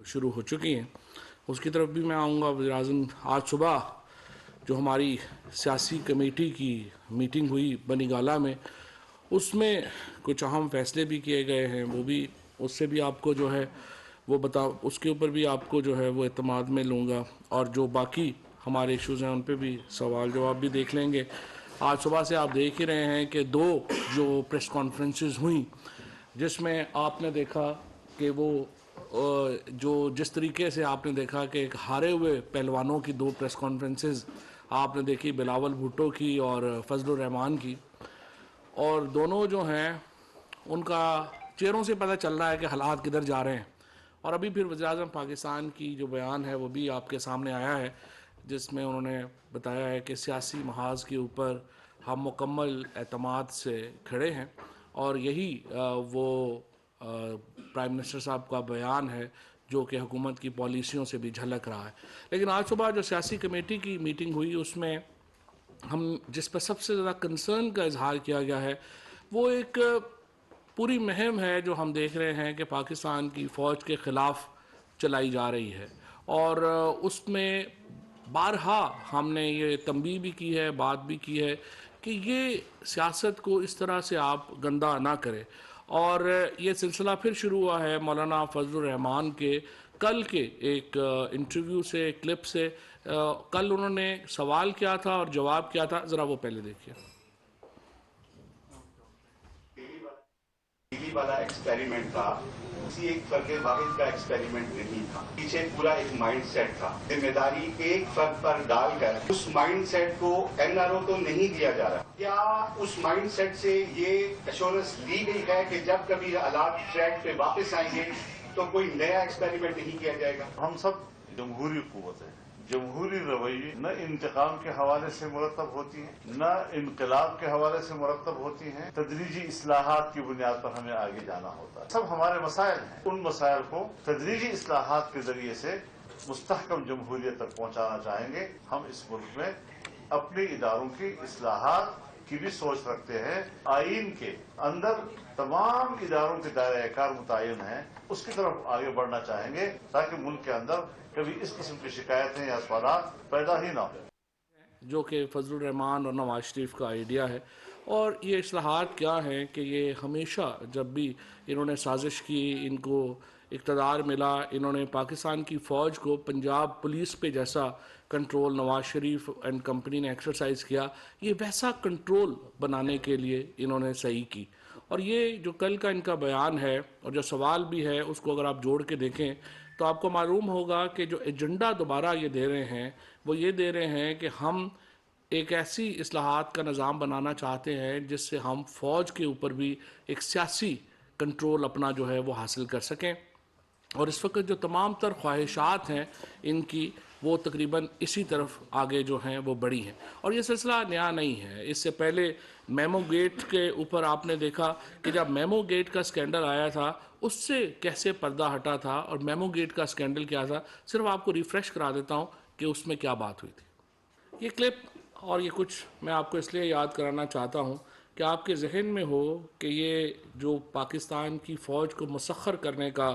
شروع ہو چکی ہیں اس کی طرف بھی میں آؤں گا. وزیراعظم آج صبح جو ہماری سیاسی کمیٹی کی میٹنگ ہوئی بنی گالہ میں, اس میں کچھ اہم فیصلے بھی کیے گئے ہیں, وہ بھی اس سے بھی آپ کو جو ہے وہ اس کے اوپر بھی آپ کو جو ہے وہ اعتماد میں لوں گا, اور جو باقی ہمارے ایشوز ہیں ان پہ بھی سوال جواب بھی دیکھ لیں گے. آج صبح سے آپ دیکھ ہی رہے ہیں کہ 2 جو پریس کانفرنسز ہوئیں جس میں آپ نے دیکھا کہ وہ جو جس طریقے سے آپ نے دیکھا کہ ایک ہارے ہوئے پہلوانوں کی 2 پریس کانفرنسز آپ نے دیکھی, بلاول بھٹو کی اور فضل الرحمان کی, اور دونوں جو ہیں ان کا چہروں سے پتہ چل رہا ہے کہ حالات کدھر جا رہے ہیں. اور ابھی پھر وزیراعظم پاکستان کی جو بیان ہے وہ بھی آپ کے سامنے آیا ہے, جس میں انہوں نے بتایا ہے کہ سیاسی محاذ کے اوپر ہم مکمل اعتماد سے کھڑے ہیں, اور یہی وہ پرائم منسٹر صاحب کا بیان ہے جو کہ حکومت کی پالیسیوں سے بھی جھلک رہا ہے. لیکن آج صبح جو سیاسی کمیٹی کی میٹنگ ہوئی اس میں ہم جس پر سب سے زیادہ کنسرن کا اظہار کیا گیا ہے وہ ایک پوری مہم ہے جو ہم دیکھ رہے ہیں کہ پاکستان کی فوج کے خلاف چلائی جا رہی ہے, اور اس میں بارہا ہم نے یہ تنبیہ بھی کی ہے, بات بھی کی ہے کہ یہ سیاست کو اس طرح سے آپ گندہ نہ کریں. اور یہ سلسلہ پھر شروع ہوا ہے مولانا فضل الرحمان کے کل کے ایک انٹرویو سے, کلپ سے. کل انہوں نے سوال کیا تھا اور جواب کیا تھا, ذرا وہ پہلے دیکھیے. ٹی وی والا ایکسپیریمنٹ تھا, کسی ایک فرد واحد کا ایکسپیریمنٹ نہیں تھا, پیچھے پورا ایک مائنڈ سیٹ تھا. ذمہ داری ایک فرد پر ڈال کر اس مائنڈ سیٹ کو این آر او تو نہیں دیا جا رہا. کیا اس مائنڈ سیٹ سے یہ ایشورنس لی گئی ہے کہ جب کبھی حالات ٹریک پہ واپس آئیں گے تو کوئی نیا ایکسپیریمنٹ نہیں کیا جائے گا؟ ہم سب جمہوری قوت ہیں. جمہوری رویے نہ انتقام کے حوالے سے مرتب ہوتی ہیں نہ انقلاب کے حوالے سے مرتب ہوتی ہیں. تدریجی اصلاحات کی بنیاد پر ہمیں آگے جانا ہوتا ہے. سب ہمارے مسائل ہیں, ان مسائل کو تدریجی اصلاحات کے ذریعے سے مستحکم جمہوریت تک پہنچانا چاہیں گے. ہم اس ملک میں اپنے اداروں کی اصلاحات کی بھی سوچ رکھتے ہیں. آئین کے اندر تمام اداروں کے دائرہ کار متعین ہیں, اس کی طرف آگے بڑھنا چاہیں گے تاکہ ملک کے اندر کبھی اس قسم کی شکایتیں یا سوالات پیدا ہی نہ ہوں. جو کہ فضل الرحمان اور نواز شریف کا آئیڈیا ہے. اور یہ اصلاحات کیا ہیں کہ یہ ہمیشہ جب بھی انہوں نے سازش کی, ان کو اقتدار ملا, انہوں نے پاکستان کی فوج کو پنجاب پولیس پہ جیسا control Nawaz Sharif and company نے ایکسرسائز کیا, یہ ویسا کنٹرول بنانے کے لیے انہوں نے صحیح کی. اور یہ جو کل کا ان کا بیان ہے اور جو سوال بھی ہے اس کو اگر آپ جوڑ کے دیکھیں تو آپ کو معلوم ہوگا کہ جو ایجنڈا دوبارہ یہ دے رہے ہیں وہ یہ دے رہے ہیں کہ ہم ایک ایسی اصلاحات کا نظام بنانا چاہتے ہیں جس سے ہم فوج کے اوپر بھی ایک سیاسی کنٹرول اپنا جو ہے وہ حاصل کر سکیں. اور اس وقت جو تمام تر خواہشات ہیں ان کی وہ تقریباً اسی طرف آگے جو ہیں وہ بڑھی ہیں. اور یہ سلسلہ نیا نہیں ہے, اس سے پہلے میمو گیٹ کے اوپر آپ نے دیکھا کہ جب میمو گیٹ کا سکینڈل آیا تھا اس سے کیسے پردہ ہٹا تھا, اور میمو گیٹ کا سکینڈل کیا تھا. صرف آپ کو ریفریش کرا دیتا ہوں کہ اس میں کیا بات ہوئی تھی. یہ کلپ اور یہ کچھ میں آپ کو اس لیے یاد کرانا چاہتا ہوں کہ آپ کے ذہن میں ہو کہ یہ جو پاکستان کی فوج کو مسخر کرنے کا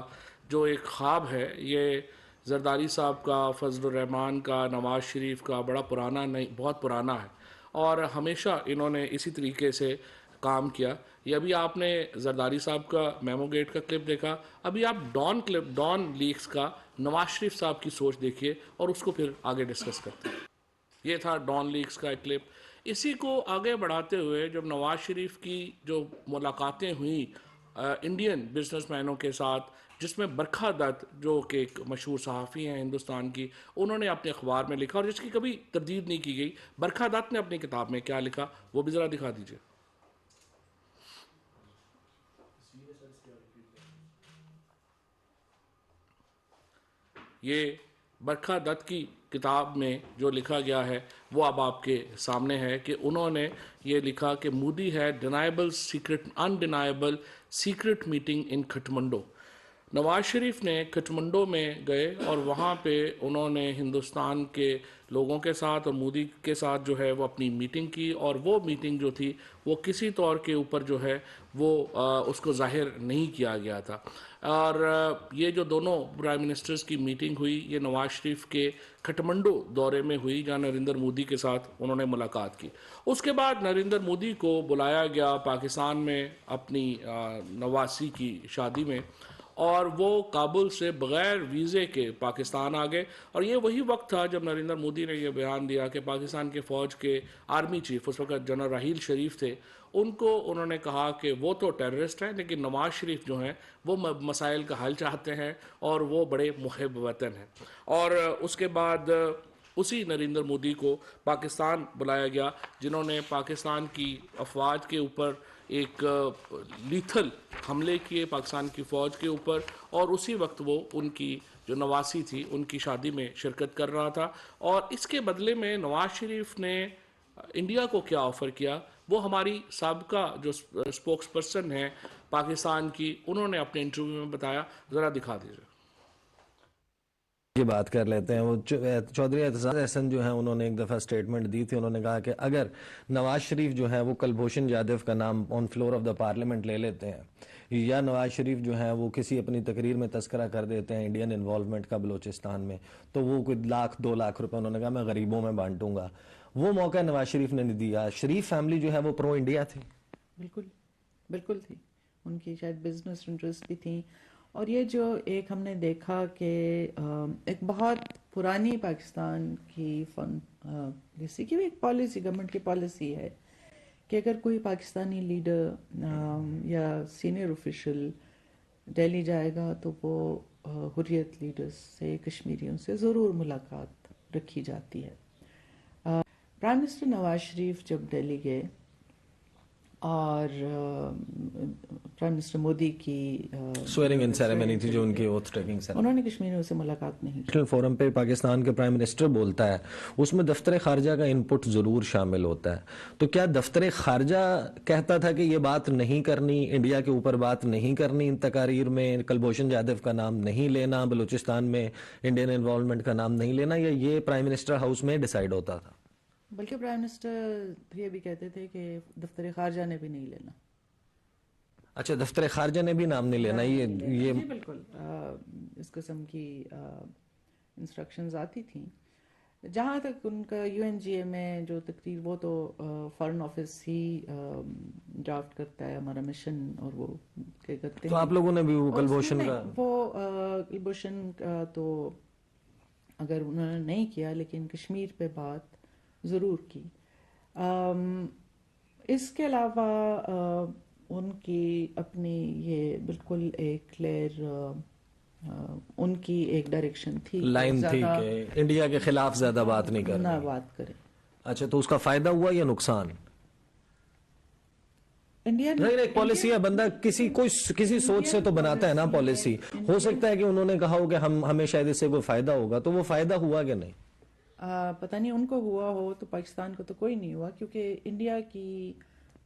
جو ایک خواب ہے یہ زرداری صاحب کا, فضل الرحمان کا, نواز شریف کا بڑا پرانا نہیں, بہت پرانا ہے, اور ہمیشہ انہوں نے اسی طریقے سے کام کیا. یہ ابھی آپ نے زرداری صاحب کا میمو گیٹ کا کلپ دیکھا, ابھی آپ ڈان لیکس کا نواز شریف صاحب کی سوچ دیکھیے اور اس کو پھر آگے ڈسکس کرتے ہیں. یہ تھا ڈان لیکس کا ایک کلپ. اسی کو آگے بڑھاتے ہوئے جب نواز شریف کی جو ملاقاتیں ہوئیں انڈین بزنس مینوں کے ساتھ, جس میں برکھا دت جو کہ ایک مشہور صحافی ہیں ہندوستان کی, انہوں نے اپنے اخبار میں لکھا اور جس کی کبھی تردید نہیں کی گئی. برکھا دت نے اپنی کتاب میں کیا لکھا وہ بھی ذرا دکھا دیجیے. یہ برکھا دت کی کتاب میں جو لکھا گیا ہے وہ اب آپ کے سامنے ہے کہ انہوں نے یہ لکھا کہ مودی ہے انڈینائبل سیکرٹ میٹنگ ان کھٹمنڈو. نواز شریف نے کھٹمنڈو میں گئے اور وہاں پہ انہوں نے ہندوستان کے لوگوں کے ساتھ اور مودی کے ساتھ جو ہے وہ اپنی میٹنگ کی, اور وہ میٹنگ جو تھی وہ کسی طور کے اوپر جو ہے وہ اس کو ظاہر نہیں کیا گیا تھا. اور یہ جو دونوں پرائم منسٹرز کی میٹنگ ہوئی یہ نواز شریف کے کھٹمنڈو دورے میں ہوئی جہاں نریندر مودی کے ساتھ انہوں نے ملاقات کی. اس کے بعد نریندر مودی کو بلایا گیا پاکستان میں اپنی نواسی کی شادی میں، اور وہ کابل سے بغیر ویزے کے پاکستان آ گئے. اور یہ وہی وقت تھا جب نریندر مودی نے یہ بیان دیا کہ پاکستان کے فوج کے آرمی چیف اس وقت جنرل راحیل شریف تھے، ان کو انہوں نے کہا کہ وہ تو ٹیررسٹ ہیں لیکن نواز شریف جو ہیں وہ مسائل کا حل چاہتے ہیں اور وہ بڑے محب وطن ہیں. اور اس کے بعد اسی نریندر مودی کو پاکستان بلایا گیا جنہوں نے پاکستان کی افواج کے اوپر ایک لیتھل حملے کیے پاکستان کی فوج کے اوپر، اور اسی وقت وہ ان کی جو نواسی تھی ان کی شادی میں شرکت کر رہا تھا. اور اس کے بدلے میں نواز شریف نے انڈیا کو کیا آفر کیا وہ ہماری سابقہ جو اسپوکس پرسن ہیں پاکستان کی انہوں نے اپنے انٹرویو میں بتایا. ذرا دکھا دیجیے. یہ بات کر لیتے ہیں. وہ چودھری اعتزاز احسن جو ہیں انہوں نے ایک دفعہ سٹیٹمنٹ دی تھی. انہوں نے کہا کہ اگر نواز شریف جو ہیں وہ کلبھوشن جادو کا نام on floor of the parliament لے لیتے ہیں، یا نواز شریف جو ہیں وہ کسی اپنی تقریر میں تذکرہ کر دیتے ہیں انڈین انوالومنٹ کا بلوچستان میں، تو وہ کوئی 1,00,000-2,00,000 روپے انہوں نے کہا میں غریبوں میں بانٹوں گا. وہ موقع نواز شریف نے نہیں دیا. شریف فیملی جو ہے وہ پرو انڈیا تھی. بالکل تھی. ان کی شاید بزنس انٹرسٹ بھی تھیں. اور یہ جو ایک ہم نے دیکھا کہ ایک بہت پرانی پاکستان کی جیسے کہ ایک پالیسی گورنمنٹ کی پالیسی ہے کہ اگر کوئی پاکستانی لیڈر یا سینئر آفیشل دہلی جائے گا تو وہ حریت لیڈرز سے، کشمیریوں سے ضرور ملاقات رکھی جاتی ہے. پرائم منسٹر نواز شریف جب دہلی گئے اور پرائم منسٹر مودی کی سویرنگ ان سیریمنی تھی جو ان کی اوتھ ٹیکنگ سیریمنی، انہوں نے کشمیریوں سے ملاقات نہیں کی. انٹرنیشنل فورم پہ پاکستان کے پرائم منسٹر بولتا ہے، اس میں دفتر خارجہ کا انپٹ ضرور شامل ہوتا ہے. تو کیا دفتر خارجہ کہتا تھا کہ یہ بات نہیں کرنی، انڈیا کے اوپر بات نہیں کرنی، ان تقاریر میں کلبھوشن جادو کا نام نہیں لینا، بلوچستان میں انڈین انوالومنٹ کا نام نہیں لینا، یا یہ پرائم منسٹر ہاؤس میں ڈیسائیڈ ہوتا تھا؟ بلکہ پرائم منسٹر یہ بھی کہتے تھے کہ دفتر خارجہ نے بھی نہیں لینا. اچھا، دفتر خارجہ نے بھی نام نہیں لینا. یہ جی بالکل اس قسم کی انسٹرکشنز آتی تھیں. جہاں تک ان کا یو این جی اے میں جو تقریر، وہ تو فارن آفس ہی ڈرافٹ کرتا ہے ہمارا مشن، اور وہ کیا کرتے ہیں. تو آپ لوگوں نے بھی وہ کلبھوشن کا، وہ کلبھوشن کا تو اگر انہوں نے نہیں کیا لیکن کشمیر پہ بات ضرور کی. اس کے علاوہ ان کی اپنی یہ بالکل ایک کلیئر ان کی ایک ڈائریکشن تھی، لائن تھی کہ انڈیا کے خلاف زیادہ بات نہیں کرنی، نہ بات کریں. اچھا، تو اس کا فائدہ ہوا یا نقصان؟ انڈیا نہیں، ایک پالیسی ہے، بندہ کسی سوچ سے تو بناتا ہے نا پالیسی. ہو سکتا ہے کہ انہوں نے کہا ہو کہ ہمیں شاید اس سے کوئی فائدہ ہوگا، تو وہ فائدہ ہوا کہ نہیں؟ پتہ نہیں ان کو ہوا ہو، تو پاکستان کو تو کوئی نہیں ہوا، کیونکہ انڈیا کی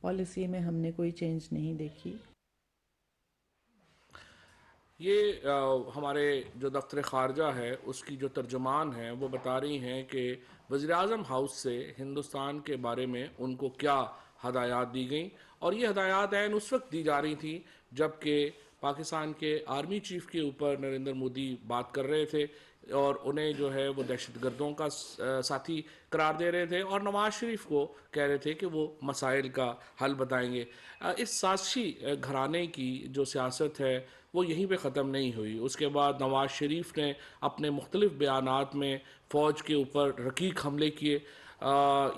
پالیسی میں ہم نے کوئی چینج نہیں دیکھی. یہ ہمارے جو دفتر خارجہ ہے اس کی جو ترجمان ہیں وہ بتا رہی ہیں کہ وزیراعظم ہاؤس سے ہندوستان کے بارے میں ان کو کیا ہدایات دی گئیں، اور یہ ہدایات عین اس وقت دی جا رہی تھیں جب کہ پاکستان کے آرمی چیف کے اوپر نریندر مودی بات کر رہے تھے اور انہیں جو ہے وہ دہشت گردوں کا ساتھی قرار دے رہے تھے، اور نواز شریف کو کہہ رہے تھے کہ وہ مسائل کا حل بتائیں گے. اس سازشی گھرانے کی جو سیاست ہے وہ یہیں پہ ختم نہیں ہوئی. اس کے بعد نواز شریف نے اپنے مختلف بیانات میں فوج کے اوپر رقیق حملے کیے.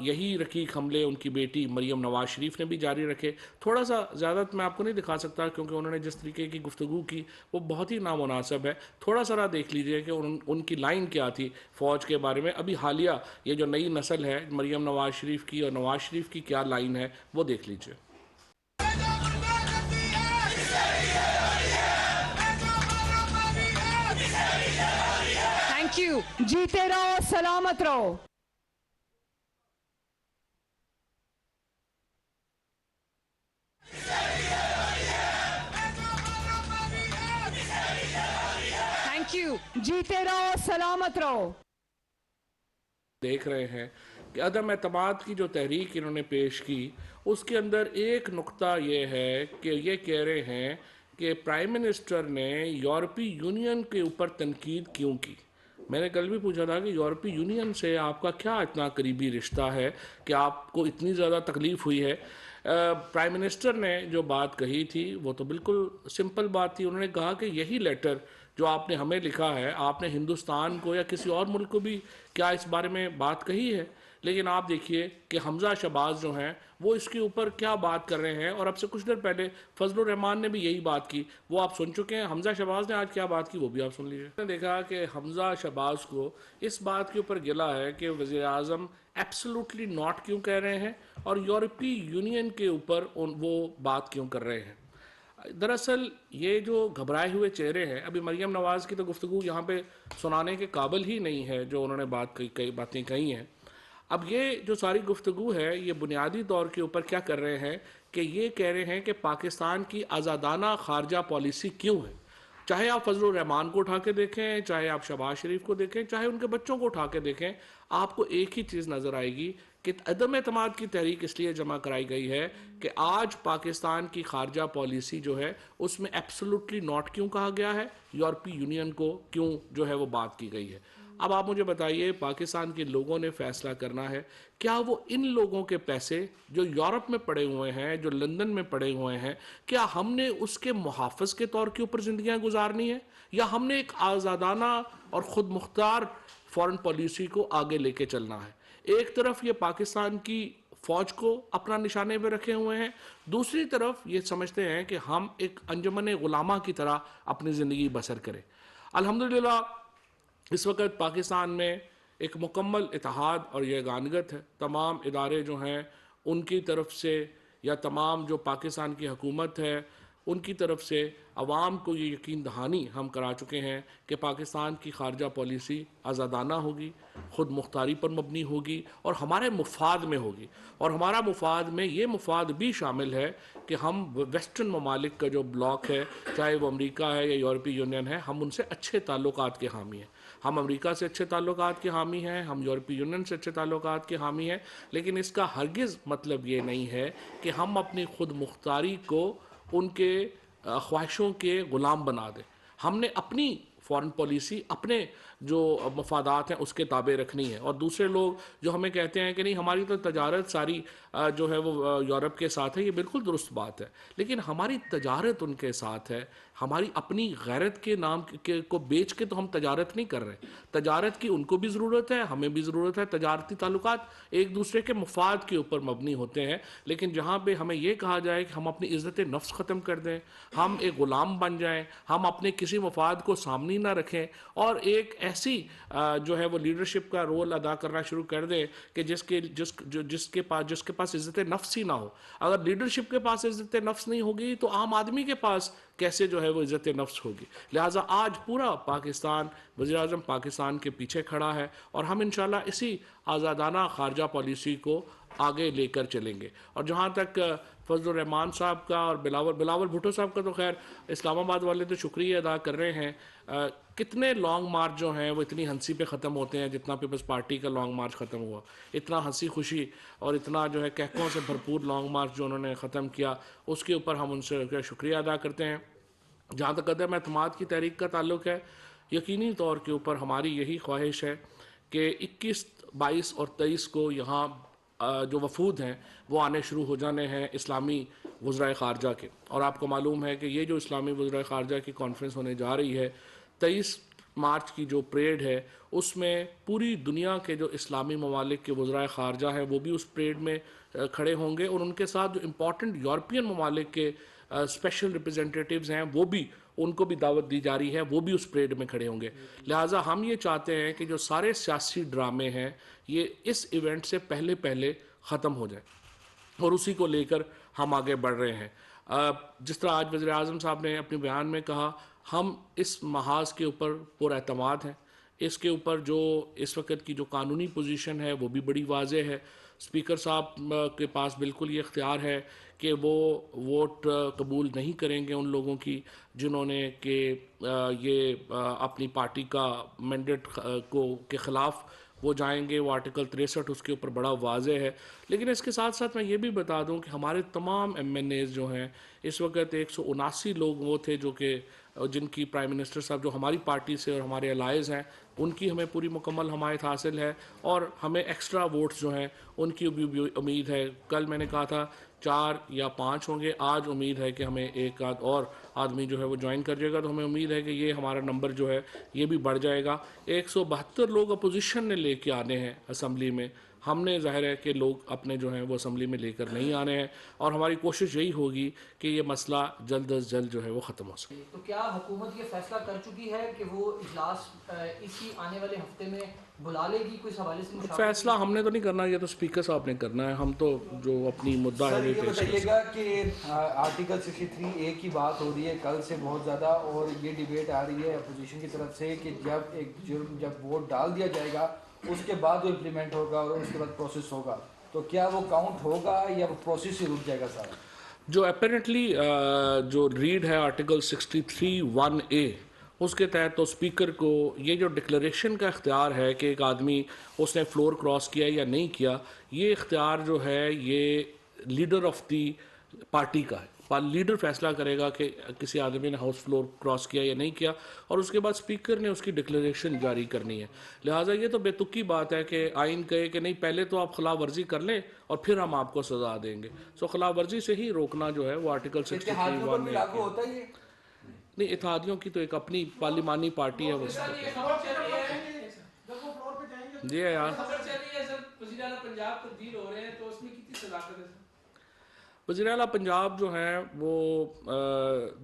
یہی رقیق حملے ان کی بیٹی مریم نواز شریف نے بھی جاری رکھے. تھوڑا سا زیادہ میں آپ کو نہیں دکھا سکتا کیونکہ انہوں نے جس طریقے کی گفتگو کی وہ بہت ہی نامناسب ہے. تھوڑا سا دیکھ لیجئے کہ ان کی لائن کیا تھی فوج کے بارے میں. ابھی حالیہ یہ جو نئی نسل ہے مریم نواز شریف کی اور نواز شریف کی کیا لائن ہے وہ دیکھ لیجئے. Thank you. جیتے رہو، سلامت رہو. Thank you. جیتے رہو، سلامت رہو. دیکھ رہے ہیں کہ عدم اعتماد کی جو تحریک انہوں نے پیش کی اس کے اندر ایک نقطہ یہ ہے کہ یہ کہہ رہے ہیں کہ پرائم منسٹر نے یورپی یونین کے اوپر تنقید کیوں کی. میں نے کل بھی پوچھا تھا کہ یورپی یونین سے آپ کا کیا اتنا قریبی رشتہ ہے کہ آپ کو اتنی زیادہ تکلیف ہوئی ہے. پرائم منسٹر نے جو بات کہی تھی وہ تو بالکل سمپل بات تھی. انہوں نے کہا کہ یہی لیٹر جو آپ نے ہمیں لکھا ہے, آپ نے ہندوستان کو یا کسی اور ملک کو بھی کیا اس بارے میں بات کہی ہے؟ لیکن آپ دیکھیے کہ حمزہ شہباز جو ہیں وہ اس کے اوپر کیا بات کر رہے ہیں, اور اب سے کچھ دیر پہلے فضل الرحمان نے بھی یہی بات کی, وہ آپ سن چکے ہیں. حمزہ شہباز نے آج کیا بات کی وہ بھی آپ سن لیجیے. میں نے دیکھا کہ حمزہ شہباز کو اس بات کے اوپر گلا ہے کہ وزیر اعظم ایبسلوٹلی ناٹ کیوں کہہ رہے ہیں اور یورپی یونین کے اوپر وہ بات کیوں کر رہے ہیں. دراصل یہ جو گھبرائے ہوئے چہرے ہیں, ابھی مریم نواز کی تو گفتگو یہاں پہ سنانے کے قابل ہی نہیں ہے جو انہوں نے کئی باتیں کہی ہیں. اب یہ جو ساری گفتگو ہے یہ بنیادی طور کے اوپر کیا کر رہے ہیں کہ یہ کہہ رہے ہیں کہ پاکستان کی آزادانہ خارجہ پالیسی کیوں ہے. چاہے آپ فضل الرحمان کو اٹھا کے دیکھیں, چاہے آپ شہباز شریف کو دیکھیں, چاہے ان کے بچوں کو اٹھا کے دیکھیں, آپ کو ایک ہی چیز نظر آئے گی کہ عدم اعتماد کی تحریک اس لیے جمع کرائی گئی ہے کہ آج پاکستان کی خارجہ پالیسی جو ہے اس میں ایبسلوٹلی ناٹ کیوں کہا گیا ہے, یورپی یونین کو کیوں جو ہے وہ بات کی گئی ہے. اب آپ مجھے بتائیے, پاکستان کے لوگوں نے فیصلہ کرنا ہے کیا وہ ان لوگوں کے پیسے جو یورپ میں پڑے ہوئے ہیں, جو لندن میں پڑے ہوئے ہیں, کیا ہم نے اس کے محافظ کے طور کے اوپر زندگیاں گزارنی ہے, یا ہم نے ایک آزادانہ اور خود مختار فورن پالیسی کو آگے لے کے چلنا ہے. ایک طرف یہ پاکستان کی فوج کو اپنا نشانے پہ رکھے ہوئے ہیں, دوسری طرف یہ سمجھتے ہیں کہ ہم ایک انجمن غلامہ کی طرح اپنی زندگی بسر کریں. الحمدللہ اس وقت پاکستان میں ایک مکمل اتحاد اور یگانگت ہے. تمام ادارے جو ہیں ان کی طرف سے, یا تمام جو پاکستان کی حکومت ہے ان کی طرف سے عوام کو یہ یقین دہانی ہم کرا چکے ہیں کہ پاکستان کی خارجہ پالیسی آزادانہ ہوگی, خود مختاری پر مبنی ہوگی اور ہمارے مفاد میں ہوگی. اور ہمارا مفاد میں یہ مفاد بھی شامل ہے کہ ہم ویسٹرن ممالک کا جو بلاک ہے, چاہے وہ امریکہ ہے یا یورپی یونین ہے, ہم ان سے اچھے تعلقات کے حامی ہیں. ہم امریکہ سے اچھے تعلقات کے حامی ہیں, ہم یورپی یونین سے اچھے تعلقات کے حامی ہیں, لیکن اس کا ہرگز مطلب یہ نہیں ہے کہ ہم اپنی خود مختاری کو ان کے خواہشوں کے غلام بنا دیں. ہم نے اپنی فورن پالیسی اپنے جو مفادات ہیں اس کے تابع رکھنی ہے, اور دوسرے لوگ جو ہمیں کہتے ہیں کہ نہیں ہماری تو تجارت ساری جو ہے وہ یورپ کے ساتھ ہے, یہ بالکل درست بات ہے, لیکن ہماری تجارت ان کے ساتھ ہے. ہماری اپنی غیرت کے نام کو بیچ کے تو ہم تجارت نہیں کر رہے. تجارت کی ان کو بھی ضرورت ہے, ہمیں بھی ضرورت ہے. تجارتی تعلقات ایک دوسرے کے مفاد کے اوپر مبنی ہوتے ہیں, لیکن جہاں پہ ہمیں یہ کہا جائے کہ ہم اپنی عزت نفس ختم کر دیں, ہم ایک غلام بن جائیں, ہم اپنے کسی مفاد کو سامنے نہ رکھیں اور ایک ایسی جو ہے وہ لیڈرشپ کا رول ادا کرنا شروع کر دیں کہ جس کے پاس عزت نفس ہی نہ ہو. اگر لیڈرشپ کے پاس عزت نفس نہیں ہوگی تو عام آدمی کے پاس کیسے جو ہے وہ عزت نفس ہوگی. لہٰذا آج پورا پاکستان, وزیر اعظم پاکستان کے پیچھے کھڑا ہے, اور ہم انشاءاللہ اسی آزادانہ خارجہ پالیسی کو آگے لے کر چلیں گے. اور جہاں تک فضل الرحمان صاحب کا اور بلاول بھٹو صاحب کا, تو خیر اسلام آباد والے تو شکریہ ادا کر رہے ہیں. کتنے لانگ مارچ جو ہیں وہ اتنی ہنسی پہ ختم ہوتے ہیں جتنا پیپلز پارٹی کا لانگ مارچ ختم ہوا. اتنا ہنسی خوشی اور اتنا جو ہے کہکوں سے بھرپور لانگ مارچ جو انہوں نے ختم کیا, اس کے اوپر ہم ان سے شکریہ ادا کرتے ہیں. جہاں تک عدم اعتماد کی تحریک کا تعلق ہے, یقینی طور کے اوپر ہماری یہی خواہش ہے کہ 21, 22 اور 23 کو یہاں جو وفود ہیں وہ آنے شروع ہو جانے ہیں اسلامی وزرائے خارجہ کے. اور آپ کو معلوم ہے کہ یہ جو اسلامی وزرائے خارجہ کی کانفرنس ہونے جا رہی ہے, 23 مارچ کی جو پریڈ ہے اس میں پوری دنیا کے جو اسلامی ممالک کے وزرائے خارجہ ہیں وہ بھی اس پریڈ میں کھڑے ہوں گے, اور ان کے ساتھ جو امپورٹنٹ یورپین ممالک کے اسپیشل ریپرزینٹیٹیوز ہیں وہ بھی, ان کو بھی دعوت دی جا رہی ہے, وہ بھی اس پریڈ میں کھڑے ہوں گے. لہٰذا ہم یہ چاہتے ہیں کہ جو سارے سیاسی ڈرامے ہیں یہ اس ایونٹ سے پہلے ختم ہو جائیں, اور اسی کو لے کر ہم آگے بڑھ رہے ہیں. جس طرح آج وزیر اعظم صاحب نے اپنے بیان میں کہا, ہم اس محاذ کے اوپر پر اعتماد ہیں. اس کے اوپر جو اس وقت کی جو قانونی پوزیشن ہے وہ بھی بڑی واضح ہے. اسپیکر صاحب کے پاس بالکل یہ اختیار ہے کہ وہ ووٹ قبول نہیں کریں گے ان لوگوں کی جنہوں نے کہ یہ اپنی پارٹی کا مینڈیٹ کے خلاف وہ جائیں گے. وہ آرٹیکل 63 اس کے اوپر بڑا واضح ہے. لیکن اس کے ساتھ ساتھ میں یہ بھی بتا دوں کہ ہمارے تمام ایم این ایز جو ہیں اس وقت 179 لوگ وہ تھے جو کہ جن کی پرائم منسٹر صاحب جو ہماری پارٹی سے اور ہمارے الائز ہیں ان کی ہمیں پوری مکمل حمایت حاصل ہے, اور ہمیں ایکسٹرا ووٹس جو ہیں ان کی بھی امید ہے. کل میں نے کہا تھا 4 یا 5 ہوں گے, آج امید ہے کہ ہمیں ایک آدھ اور آدمی جو ہے وہ جوائن کر جائے گا, تو ہمیں امید ہے کہ یہ ہمارا نمبر جو ہے یہ بھی بڑھ جائے گا. 172 لوگ اپوزیشن نے لے کے آنے ہیں اسمبلی میں. ہم نے ظاہر ہے کہ لوگ اپنے جو ہیں وہ اسمبلی میں لے کر نہیں آنے ہیں, اور ہماری کوشش یہی ہوگی کہ یہ مسئلہ جلد از جلد جو ہے وہ ختم ہو سکے. تو کیا حکومت یہ فیصلہ کر چکی ہے کہ وہ اجلاس اسی آنے والے ہفتے میں بلا لے گی؟ کوئی حوالے سے فیصلہ ہم نے تو نہیں کرنا, یہ تو اسپیکر صاحب نے کرنا ہے. ہم تو جو اپنی مدعا ہے سر یہ پیش بتائیے گا کہ آرٹیکل 63A کی بات ہو رہی ہے کل سے بہت زیادہ, اور یہ ڈیبیٹ آ رہی ہے اپوزیشن کی طرف سے کہ جب ایک جرم جب ووٹ ڈال دیا جائے گا اس کے بعد وہ امپلیمنٹ ہوگا اور اس کے بعد پروسیس ہوگا, تو کیا وہ کاؤنٹ ہوگا یا وہ پروسیس ہی رک جائے گا سارا؟ جو اپیرنٹلی جو ریڈ ہے آرٹیکل 63(1)A اس کے تحت تو اسپیکر کو یہ جو ڈکلیریشن کا اختیار ہے کہ ایک آدمی اس نے فلور کراس کیا یا نہیں کیا, یہ اختیار جو ہے یہ لیڈر آف دی پارٹی کا ہے. لیڈر فیصلہ کرے گا کہ کسی آدمی نے ہاؤس فلور کراس کیا یا نہیں کیا, اور اس کے بعد اسپیکر نے اس کی ڈکلیریشن جاری کرنی ہے. لہٰذا یہ تو بے تکی بات ہے کہ آئین کہے کہ نہیں پہلے تو آپ خلاف ورزی کر لیں اور پھر ہم آپ کو سزا دیں گے. سو خلاف ورزی سے ہی روکنا جو ہے وہ آرٹیکل 63(1) میں لاگو ہوتا ہے یہ نہیں. اتحادیوں کی تو ایک اپنی پارلیمانی پارٹی ہے, وہ جی ہے یار. وزیر اعلیٰ پنجاب جو ہیں وہ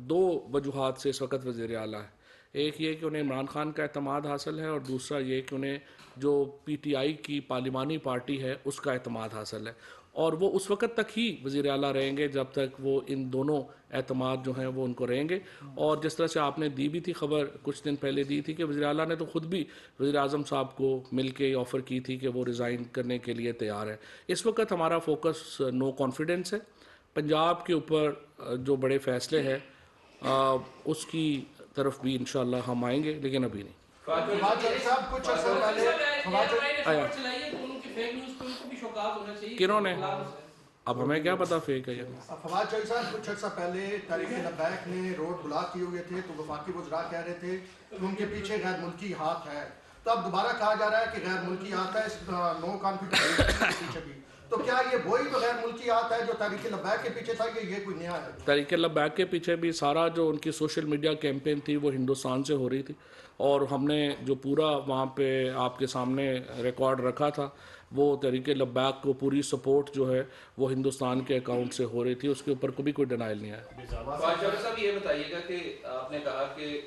2 وجوہات سے اس وقت وزیر اعلیٰ ہیں. ایک یہ کہ انہیں عمران خان کا اعتماد حاصل ہے, اور دوسرا یہ کہ انہیں جو پی ٹی آئی کی پارلیمانی پارٹی ہے اس کا اعتماد حاصل ہے, اور وہ اس وقت تک ہی وزیر اعلیٰ رہیں گے جب تک وہ ان دونوں اعتماد جو ہیں وہ ان کو رہیں گے. اور جس طرح سے آپ نے دی بھی تھی خبر کچھ دن پہلے دی تھی کہ وزیر اعلیٰ نے تو خود بھی وزیر اعظم صاحب کو مل کے آفر کی تھی کہ وہ ریزائن کرنے کے لیے تیار ہے. اس وقت ہمارا فوکس نو کانفیڈنس ہے. پنجاب کے اوپر جو بڑے فیصلے ہیں اس کی طرف بھی انشاءاللہ ہم آئیں گے, لیکن ابھی نہیں. کنہوں نے, اب ہمیں کیا پتا فیک ہے یہ. فواد چوہدری صاحب کچھ عرصہ پہلے تحریک لبیک نے روڈ بلاک کیے ہوئے تھے, تو وفاقی وزراء کہہ رہے تھے کہ ان کے پیچھے غیر ملکی ہاتھ ہے. تو اب دوبارہ کہا جا رہا ہے کہ غیر ملکی ہاتھ ہے اس نو کانفیڈنس کے پیچھے بھی. تو کیا یہ وہی تو غیر ملکی ہاتھ ہے جو تحریک لبیک کے پیچھے تھا, کہ یہ کوئی نیا ہے؟ تحریک لبیک کے پیچھے بھی سارا جو ان کی سوشل میڈیا کیمپین تھی وہ ہندوستان سے ہو رہی تھی, اور ہم نے جو پورا وہاں پہ آپ کے سامنے ریکارڈ رکھا تھا وہ تحریک لبیک کو پوری سپورٹ جو ہے وہ ہندوستان کے اکاؤنٹ سے ہو رہی تھی. اس کے اوپر کبھی کوئی ڈینائل نہیں آیا. چودھری صاحب یہ بتائیے گا کہ آپ نے کہا کہ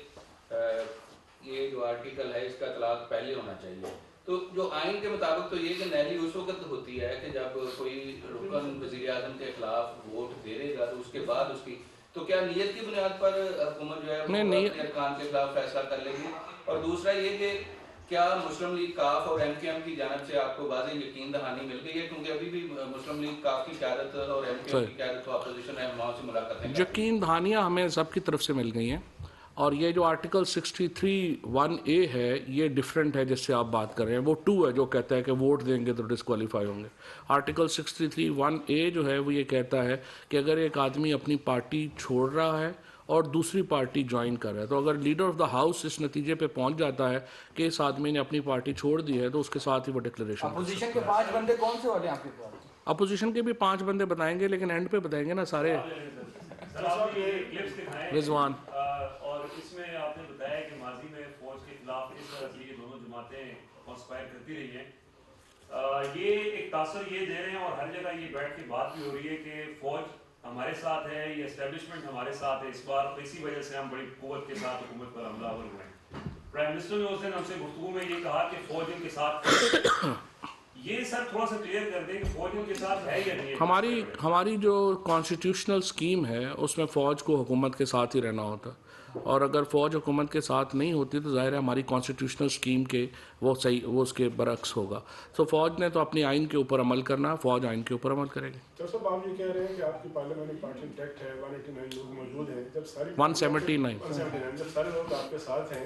یہ جو آرٹیکل ہے اس کا اطلاق پہلے ہونا چاہیے, تو جو آئین کے مطابق تو یہ کہ نیلی اس وقت ہوتی ہے کہ جب کوئی رکن وزیر اعظم کے خلاف ووٹ دے دے گا تو اس کے بعد اس کی, تو کیا نیت کی بنیاد پر حکومت جو ہے اپنے ارکان کے خلاف فیصلہ کر لے گی؟ اور دوسرا یہ کہ کیا مسلم لیگ کاف اور ایم کے ایم کی جانب سے آپ کو واضح یقین دہانی مل گئی ہے, کیونکہ ابھی بھی مسلم لیگ کاف کی قیادت اور ایم کے ایم کی قیادت تو اپوزیشن رہنماؤں سے ملاقاتیں یقین دہانیاں ہمیں سب کی طرف سے مل گئی ہیں, اور یہ جو آرٹیکل 63(1)A ہے یہ ڈیفرنٹ ہے جس سے آپ بات کر رہے ہیں. وہ 2 ہے جو کہتا ہے کہ ووٹ دیں گے تو ڈسکوالیفائی ہوں گے. آرٹیکل 63(1)A جو ہے وہ یہ کہتا ہے کہ اگر ایک آدمی اپنی پارٹی چھوڑ رہا ہے اور دوسری پارٹی جوائن کر رہا ہے, تو اگر لیڈر آف دا ہاؤس اس نتیجے پہ پہنچ جاتا ہے کہ اس آدمی نے اپنی پارٹی چھوڑ دی ہے, تو اس کے ساتھ ہی وہ ڈکلیریشن. اپوزیشن کے 5 بندے کون سے والے ہیں آپ کے پاس؟ اپوزیشن کے بھی 5 بندے بتائیں گے, لیکن اینڈ پہ بتائیں گے نا سارے. رضوان, اور اس میں آپ نے بتایا کہ ماضی میں فوج کے خلاف اس طرح سے یہ دونوں جماعتیں کانسپائر کرتی رہی ہیں. یہ ایک تاثر یہ دے رہے ہیں اور ہر جگہ یہ بیٹھ کے بات بھی ہو رہی ہے کہ فوج ہمارے ساتھ ہے, یہ اسٹیبلشمنٹ ہمارے ساتھ ہے, اس بار اسی وجہ سے ہم بڑی قوت کے ساتھ حکومت پر حملہ آور ہوئے ہیں. پرائم منسٹر نے اس دن ہم سے گفتگو میں یہ کہا کہ فوج ان کے ساتھ یہ سر تھوڑا سا کلیئر کر دیں کہ فوج ان کے ساتھ ہے یا نہیں. ہماری جو کانسٹیٹیوشنل سکیم ہے اس میں فوج کو حکومت کے ساتھ ہی رہنا ہوتا, اور اگر فوج حکومت کے ساتھ نہیں ہوتی تو ظاہر ہے ہماری کانسٹیٹیوشنل سکیم کے وہ اس کے برعکس ہوگا. تو فوج نے تو اپنی آئین کے اوپر عمل کرنا, فوج آئین کے اوپر عمل کرے گی. صاحب آپ یہ کہہ رہے ہیں کہ آپ کی پارلیمنٹری پارٹی انٹیکٹ ہے, 189 لوگ موجود ہیں, جب سارے 179 جب سارے لوگ آپ کے ساتھ ہیں